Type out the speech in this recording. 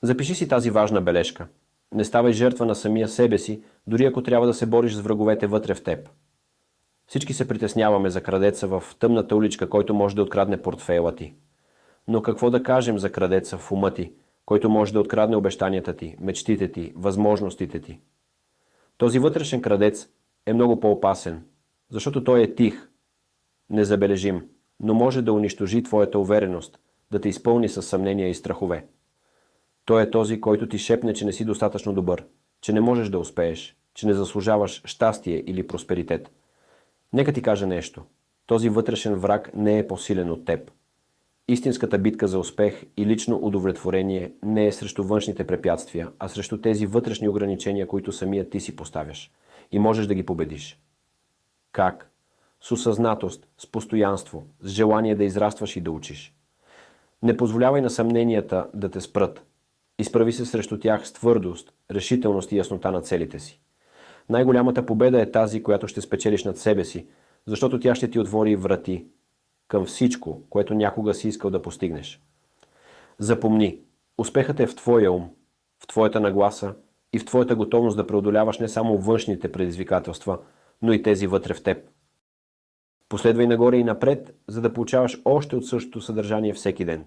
Запиши си тази важна бележка. Не ставай жертва на самия себе си, дори ако трябва да се бориш с враговете вътре в теб. Всички се притесняваме за крадеца в тъмната уличка, който може да открадне портфейла ти. Но какво да кажем за крадеца в ума ти, който може да открадне обещанията ти, мечтите ти, възможностите ти? Този вътрешен крадец е много по-опасен, защото той е тих, незабележим, но може да унищожи твоята увереност, да те изпълни със съмнения и страхове. Той е този, който ти шепне, че не си достатъчно добър, че не можеш да успееш, че не заслужаваш щастие или просперитет. Нека ти кажа нещо. Този вътрешен враг не е по-силен от теб. Истинската битка за успех и лично удовлетворение не е срещу външните препятствия, а срещу тези вътрешни ограничения, които самият ти си поставяш. И можеш да ги победиш. Как? С осъзнатост, с постоянство, с желание да израстваш и да учиш. Не позволявай на съмненията да те спрат. Изправи се срещу тях с твърдост, решителност и яснота на целите си. Най-голямата победа е тази, която ще спечелиш над себе си, защото тя ще ти отвори врати към всичко, което някога си искал да постигнеш. Запомни, успехът е в твоя ум, в твоята нагласа и в твоята готовност да преодоляваш не само външните предизвикателства, но и тези вътре в теб. Последвай нагоре и напред, за да получаваш още от същото съдържание всеки ден.